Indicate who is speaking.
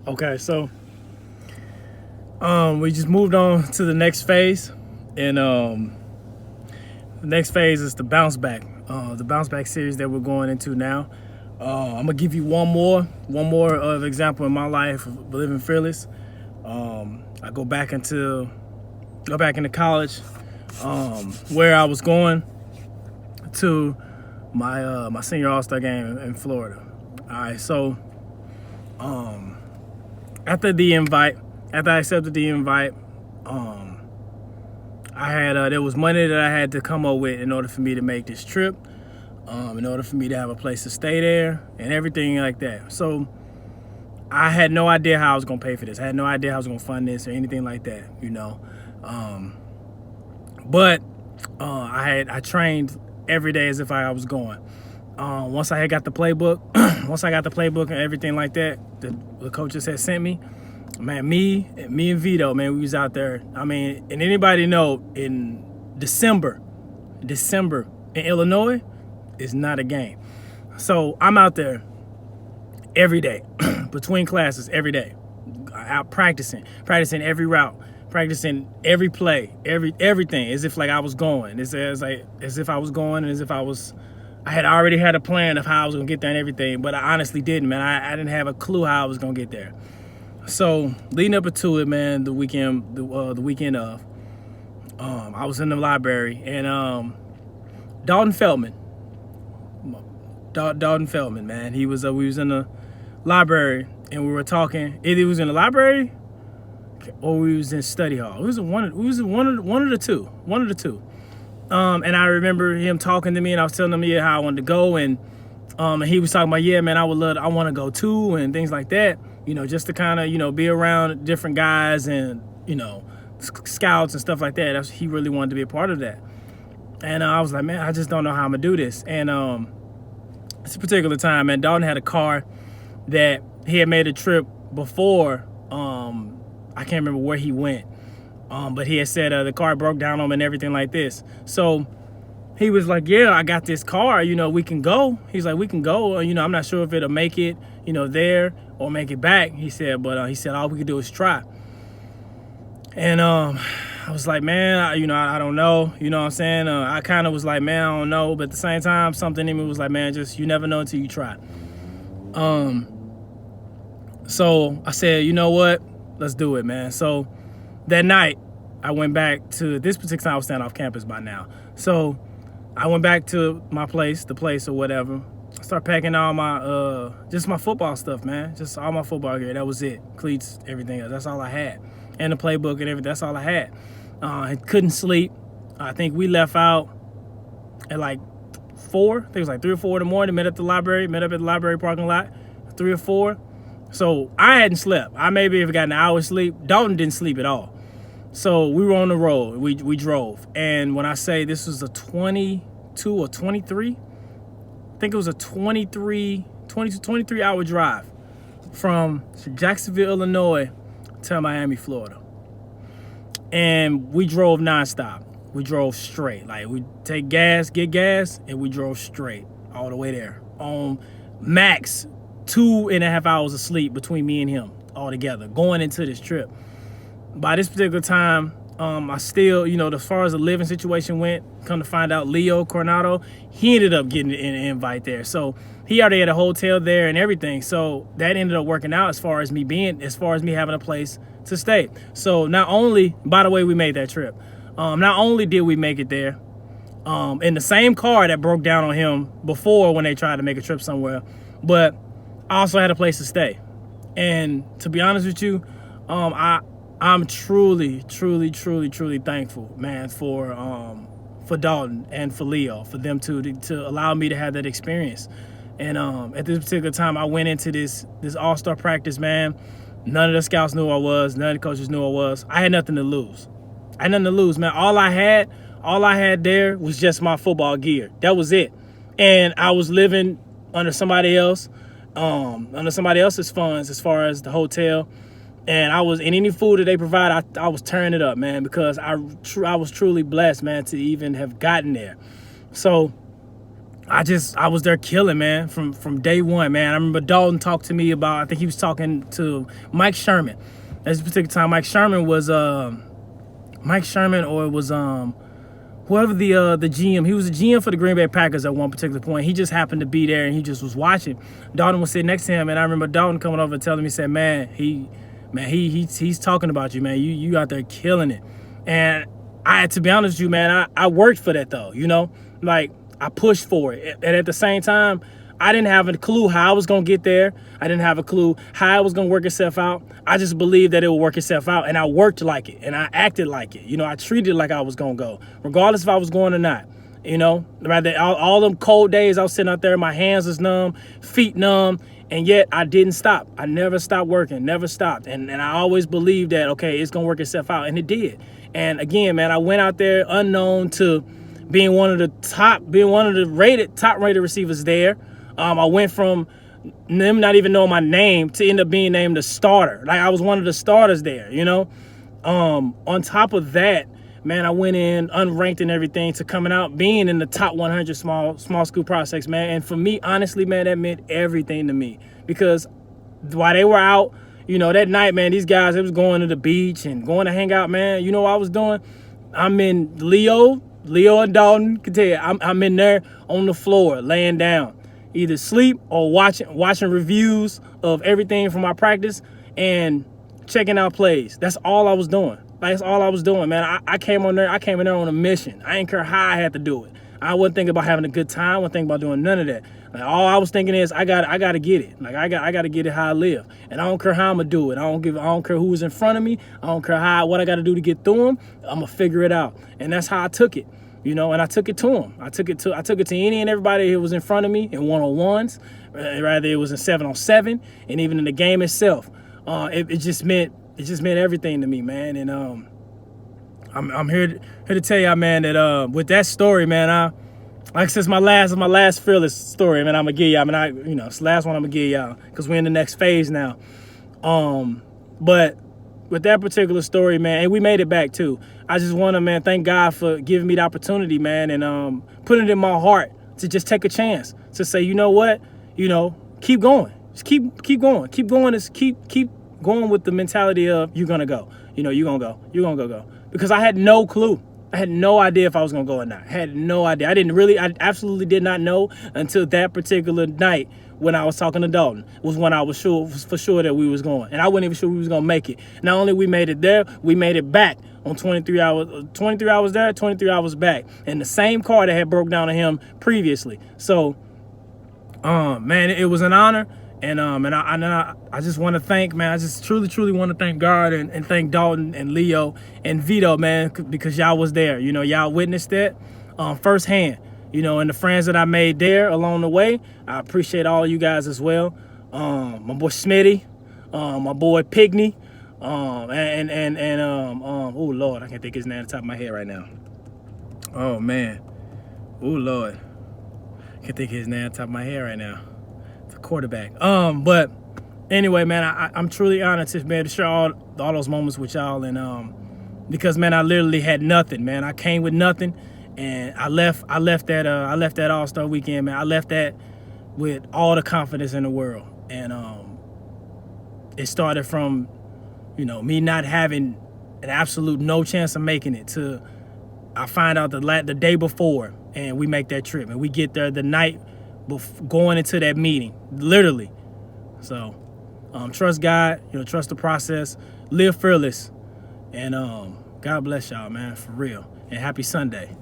Speaker 1: Okay, so we just moved on to the next phase, and the next phase is the bounce back. The bounce back series that we're going into now. I'm gonna give you one more example in my life of living fearless. I go back into college, where I was going to my senior All-Star game in Florida. All right, so after the invite, after I accepted the invite, I had there was money that I had to come up with in order for me to make this trip, in order for me to have a place to stay there and everything like that. So I had no idea how I was gonna pay for this. I had no idea how I was gonna fund this or anything like that, you know. But I trained every day as if I was going. Once I had got the playbook, once I got the playbook and everything like that, the coaches had sent me. Man, me and Vito, man, we was out there. I mean, and anybody know in December in Illinois is not a game. So I'm out there every day, between classes every day, out practicing every route, practicing every play, everything, as if like I was going, as if I was going, and as if I had already had a plan of how I was gonna get there and everything, but I honestly didn't, man. I didn't have a clue how I was gonna get there. So leading up to it, man, the weekend of, I was in the library, and Dalton Feldman, man, we was in the library and we were talking. Either it was in the library or we was in study hall. It was one of the two. And I remember him talking to me, and I was telling him how I wanted to go, and he was talking about, yeah, man, I want to go too, and things like that. You know, just to kind of, you know, be around different guys and, you know, scouts and stuff like that. He really wanted to be a part of that. And I was like, man, I just don't know how I'm gonna do this. And this particular time, man, Dalton had a car that he had made a trip before. I can't remember where he went, but he had said the car broke down on him and everything like this. So he was like, yeah, I got this car, you know, we can go. He's like, we can go. You know, I'm not sure if it'll make it, you know, there or make it back. He said, but he said, all we can do is try. And I was like, man, I don't know. You know what I'm saying? I kind of was like, man, I don't know. But at the same time, something in me was like, man, just you never know until you try. So I said, you know what? Let's do it, man. So that night, I went back to this particular time. I was staying off campus by now. So I went back to my place, the place or whatever. I started packing all my, just my football stuff, man. Just all my football gear. That was it. Cleats, everything else. That's all I had. And the playbook and everything. That's all I had. I couldn't sleep. I think we left out at like 4. I think it was like 3 or 4 in the morning. Met up at the library parking lot. 3 or 4. So I hadn't slept. I maybe have gotten an hour's sleep. Dalton didn't sleep at all. So we were on the road. We drove. And when I say this was a 22 or 23, I think it was a 20 to 23 hour drive from Jacksonville, Illinois to Miami, Florida. And we drove nonstop. We drove straight. Like, we take gas, get gas, and we drove straight all the way there. On max 2.5 hours of sleep between me and him all together going into this trip. By this particular time, I still, you know, as far as the living situation went, come to find out Leo Coronado, he ended up getting an invite there. So he already had a hotel there and everything. So that ended up working out as far as me having a place to stay. So not only, by the way, we made that trip. Not only did we make it there, in the same car that broke down on him before when they tried to make a trip somewhere, but I also had a place to stay. And to be honest with you, I'm truly thankful, man, for Dalton and for Leo, for them to allow me to have that experience. And at this particular time, I went into this all-star practice, man. None of the scouts knew who I was. None of the coaches knew who I was. I had nothing to lose. Man. All I had there was just my football gear. That was it. And I was living under somebody else's funds as far as the hotel. And I was in any food that they provide, I was tearing it up, man, because I was truly blessed, man, to even have gotten there. So I was there killing, man, from day one, man. I remember Dalton talked to me about, I think he was talking to Mike Sherman. At this particular time, Mike Sherman or it was whoever the GM. He was the GM for the Green Bay Packers at one particular point. He just happened to be there and he just was watching. Dalton was sitting next to him, and I remember Dalton coming over and telling me, said, he's talking about you, man. You out there killing it. And to be honest with you, man, I worked for that though, like I pushed for it. And at the same time, I didn't have a clue how I was going to get there. I didn't have a clue how it was going to work itself out. I just believed that it would work itself out, and I worked like it, and I acted like it. I treated it like I was going to go, regardless if I was going or not. Rather all them cold days, I was sitting out there, my hands was numb, feet numb, and yet I didn't stop. I never stopped working, never stopped. And I always believed that, okay, it's going to work itself out, and it did. And again, man, I went out there unknown to being one of the top rated receivers there. I went from them not even knowing my name to end up being named a starter. Like I was one of the starters there, On top of that, man, I went in unranked and everything to coming out being in the top 100 small school prospects, man. And for me, honestly, man, that meant everything to me, because while they were out, that night, man, these guys, it was going to the beach and going to hang out, man. You know what I was doing? I'm in Leo and Dalton can tell you, I'm in there on the floor, laying down, either sleep or watching reviews of everything from my practice and checking out plays. That's all I was doing. That's all I was doing, man. I came in there on a mission. I didn't care how I had to do it. I wasn't thinking about having a good time. I wasn't thinking about doing none of that. Like, all I was thinking is I gotta get it. Like I gotta get it how I live. And I don't care how I'm gonna do it. I don't care who's in front of me. I don't care what I gotta do to get through them. I'm gonna figure it out. And that's how I took it. And I took it to him. I took it to any and everybody who was in front of me in one-on-ones, rather it was in 7-on-7, and even in the game itself. It just meant everything to me, man. And I'm here to tell y'all, man, that with that story, man, like since my last fearless story, man, I'm gonna give y'all. It's the last one I'm gonna give y'all because we're in the next phase now. But with that particular story, man, and we made it back too. I just want to, man, thank God for giving me the opportunity, man, and putting it in my heart to just take a chance to say, you know what, keep going, just keep going, keep going with the mentality of you're gonna go, you're gonna go, because I had no clue. I had no idea if I was gonna go or not. I had no idea. I absolutely did not know until that particular night when I was talking to Dalton, was when I was for sure that we was going. And I wasn't even sure we was gonna make it. Not only we made it there, we made it back on 23 hours there, 23 hours back. In the same car that had broke down on him previously. So, man, it was an honor. And I just want to thank, man, I just truly want to thank God and thank Dalton and Leo and Vito, man, because y'all was there. Y'all witnessed that firsthand. And the friends that I made there along the way, I appreciate all you guys as well. My boy Smitty, my boy Pigney, oh Lord, I can't think his name on the top of my head right now. Oh man, oh Lord, I can't think his name on the top of my head right now. It's a quarterback. But anyway, man, I'm truly honored to be able to share all those moments with y'all, and because man, I literally had nothing, man. I came with nothing. And I left that All-Star weekend, man. I left that with all the confidence in the world. And it started from, me not having an absolute no chance of making it to I find out the day before, and we make that trip. And we get there the night going into that meeting, literally. So trust God, trust the process, live fearless. And God bless y'all, man, for real. And happy Sunday.